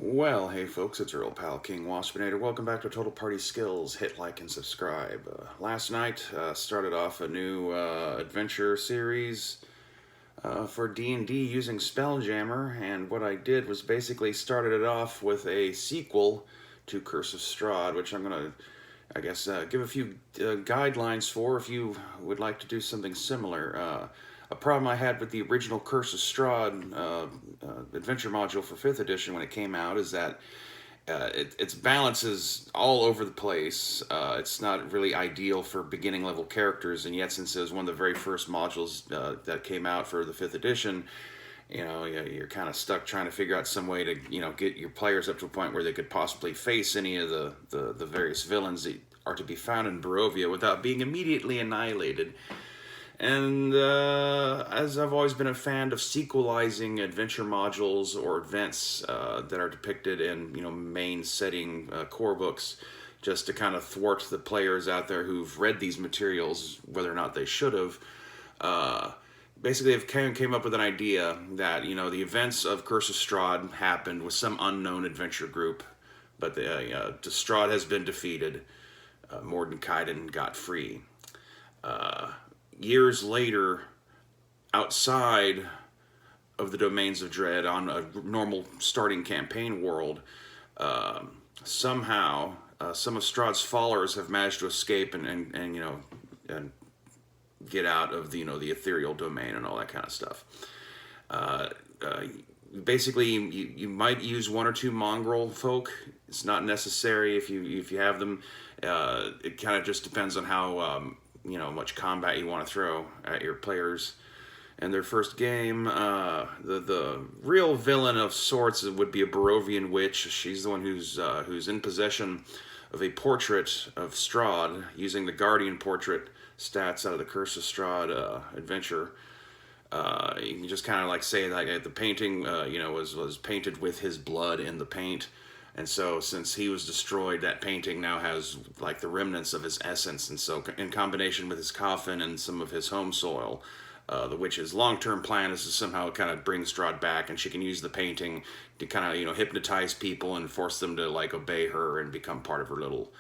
Well, hey folks, it's your old pal King Waspinator. Welcome back to Total Party Skills. Hit like and subscribe. Last night started off a new adventure series for D&D using Spelljammer, and what I did was basically started it off with a sequel to Curse of Strahd, which I'm going to, I guess, give a few guidelines for if you would like to do something similar. A problem I had with the original Curse of Strahd adventure module for 5th edition when it came out is that its balance is all over the place. It's not really ideal for beginning level characters, and yet since it was one of the very first modules that came out for the 5th edition, you're kind of stuck trying to figure out some way to, get your players up to a point where they could possibly face any of the various villains that are to be found in Barovia without being immediately annihilated. And as I've always been a fan of sequelizing adventure modules or events that are depicted in main setting core books, just to kind of thwart the players out there who've read these materials, whether or not they should have. Basically, I've came up with an idea that the events of Curse of Strahd happened with some unknown adventure group, but the Strahd has been defeated. Mordenkainen got free. Years later, outside of the domains of dread, on a normal starting campaign world, somehow some of Strahd's followers have managed to escape and get out of the ethereal domain and all that kind of stuff. Basically, you might use one or two mongrel folk. It's not necessary if you have them. It kind of just depends on how much combat you want to throw at your players in their first game. The real villain of sorts would be a Barovian witch. She's the one who's in possession of a portrait of Strahd using the Guardian portrait stats out of the Curse of Strahd adventure. You can just kind of like say that the painting was painted with his blood in the paint. And so since he was destroyed, that painting now has like the remnants of his essence. And so in combination with his coffin and some of his home soil, the witch's long-term plan is to somehow kind of bring Strahd back, and she can use the painting to kind of hypnotize people and force them to like obey her and become part of her little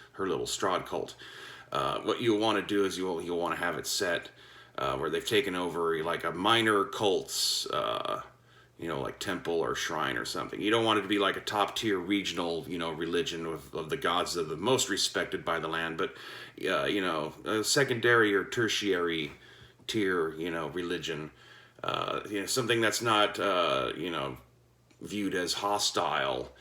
Strahd cult. What you'll want to do is you'll want to have it set where they've taken over like a minor cult's like temple or shrine or something. You don't want it to be like a top tier regional, religion of the gods that are the most respected by the land, but a secondary or tertiary tier, religion. Something that's not, viewed as hostile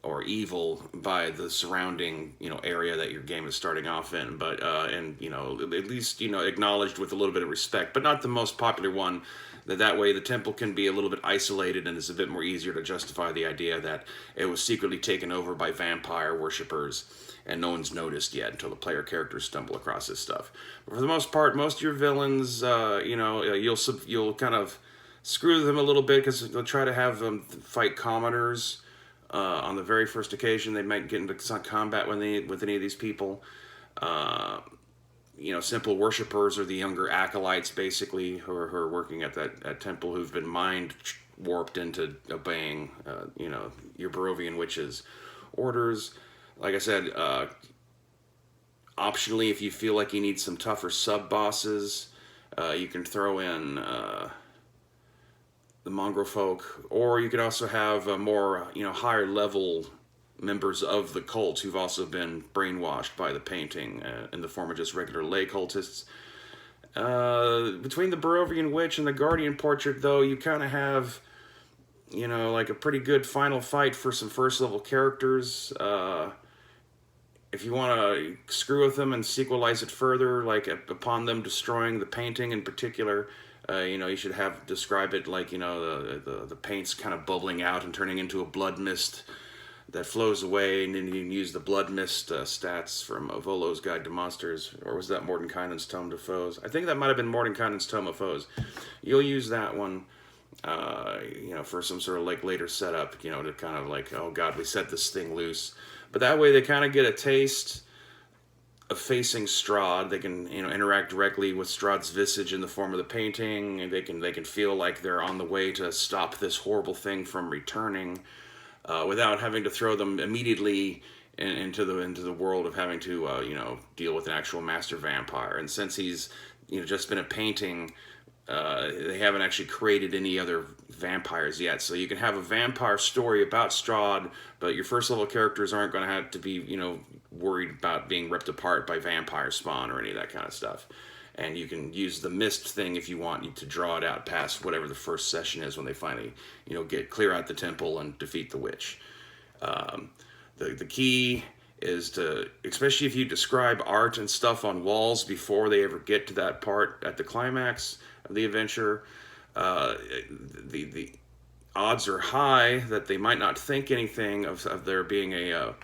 or evil by the surrounding, area that your game is starting off in, but at least acknowledged with a little bit of respect, but not the most popular one. That way the temple can be a little bit isolated, and it's a bit more easier to justify the idea that it was secretly taken over by vampire worshippers, and no one's noticed yet until the player characters stumble across this stuff. But for the most part, most of your villains, you'll kind of screw them a little bit because they'll try to have them fight commoners. On the very first occasion, they might get into some combat with any of these people. Simple worshippers or the younger acolytes, basically, who are working at that temple, who've been mind warped into obeying, your Barovian witch's orders. Like I said, optionally, if you feel like you need some tougher sub-bosses, you can throw in the mongrel folk, or you could also have more, higher level members of the cult who've also been brainwashed by the painting in the form of just regular lay cultists. Between the Barovian witch and the Guardian portrait, though, you kind of have, like a pretty good final fight for some first level characters. If you want to screw with them and sequelize it further, like upon them destroying the painting in particular, you should describe it like, the paint's kind of bubbling out and turning into a blood mist that flows away, and then you can use the blood mist stats from Volo's Guide to Monsters, or was that Mordenkainen's Tome of Foes? I think that might have been Mordenkainen's Tome of Foes. You'll use that one, for some sort of like later setup, to kind of like, oh god, we set this thing loose. But that way they kind of get a taste of facing Strahd. They can interact directly with Strahd's visage in the form of the painting, and they can feel like they're on the way to stop this horrible thing from returning. without having to throw them immediately into the world of having to deal with an actual master vampire. And since he's just been a painting, they haven't actually created any other vampires yet. So you can have a vampire story about Strahd, but your first level characters aren't going to have to be worried about being ripped apart by vampire spawn or any of that kind of stuff. And you can use the mist thing if you want to draw it out past whatever the first session is when they finally clear out the temple and defeat the witch. The key is to, especially if you describe art and stuff on walls before they ever get to that part at the climax of the adventure, the odds are high that they might not think anything of there being a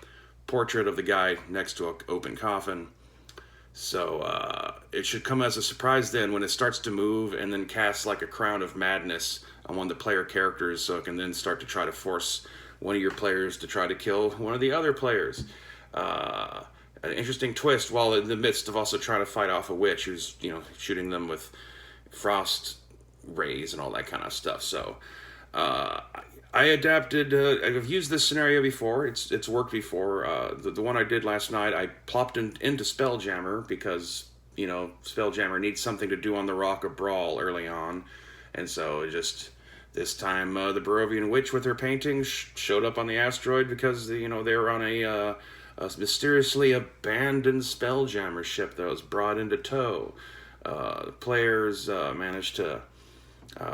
portrait of the guy next to an open coffin. So it should come as a surprise then when it starts to move and then casts like a crown of madness on one of the player characters, so it can then start to try to force one of your players to try to kill one of the other players. An interesting twist, while in the midst of also trying to fight off a witch who's shooting them with frost rays and all that kind of stuff. So I adapted. I've used this scenario before. It's worked before. The one I did last night, I plopped into Spelljammer because Spelljammer needs something to do on the Rock of Brawl early on, and so this time the Barovian witch with her paintings showed up on the asteroid because they were on a mysteriously abandoned Spelljammer ship that was brought into tow. Players managed to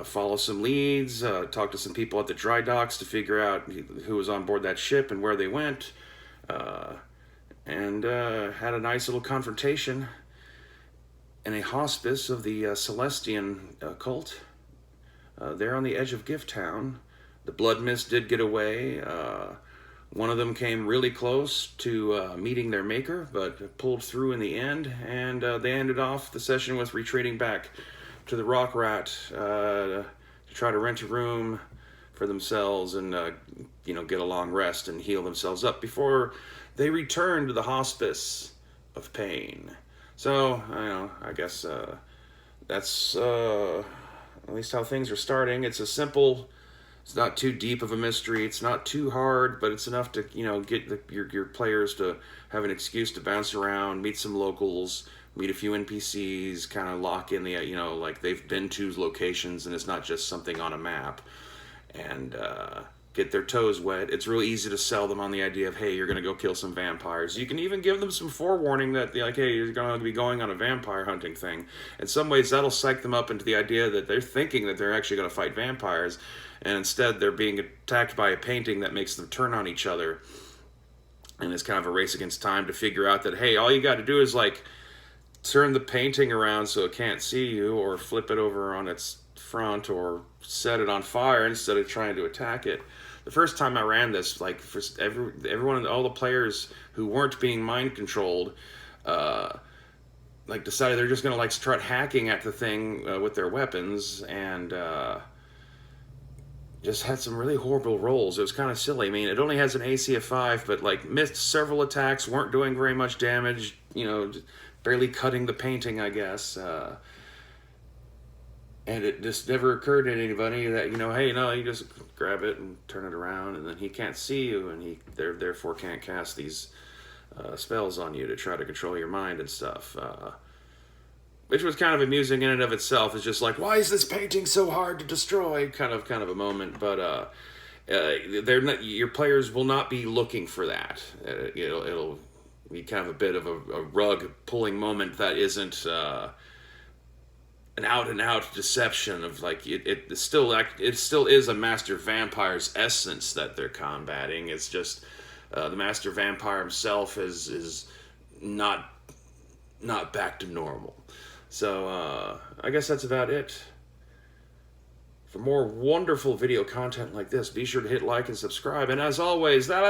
follow some leads, talk to some people at the dry docks to figure out who was on board that ship and where they went, and had a nice little confrontation in a hospice of the Celestian cult there on the edge of Gift Town. The Blood Mist did get away. One of them came really close to meeting their maker, but pulled through in the end, and they ended off the session with retreating back to the Rock Rat to try to rent a room for themselves and get a long rest and heal themselves up before they return to the hospice of pain. So I guess that's at least how things are starting. It's it's not too deep of a mystery. It's not too hard, but it's enough to get your players to have an excuse to bounce around, meet some locals, meet a few NPCs, kind of lock in the like they've been to locations and it's not just something on a map, and get their toes wet. It's real easy to sell them on the idea of, hey, you're going to go kill some vampires. You can even give them some forewarning that, like, hey, you're going to be going on a vampire hunting thing. In some ways, that'll psych them up into the idea that they're thinking that they're actually going to fight vampires, and instead they're being attacked by a painting that makes them turn on each other. And it's kind of a race against time to figure out that, hey, all you got to do is, like, turn the painting around so it can't see you, or flip it over on its front, or set it on fire instead of trying to attack it. The first time I ran this, like, for everyone, all the players who weren't being mind controlled, like, decided they're just gonna like start hacking at the thing with their weapons, and just had some really horrible rolls. It was kind of silly. I mean, it only has an AC of 5, but like missed several attacks, weren't doing very much damage. Barely cutting the painting, I guess. And it just never occurred to anybody that, hey, no, you just grab it and turn it around, and then he can't see you, and he therefore can't cast these spells on you to try to control your mind and stuff. Which was kind of amusing in and of itself. It's just like, why is this painting so hard to destroy? Kind of a moment, but they're not, your players will not be looking for that. It'll be kind of a bit of a rug pulling moment that isn't an out-and-out deception of, like, it still is a master vampire's essence that they're combating. It's just the master vampire himself is not back to normal. So I guess that's about it. For more wonderful video content like this, be sure to hit like and subscribe. And as always, that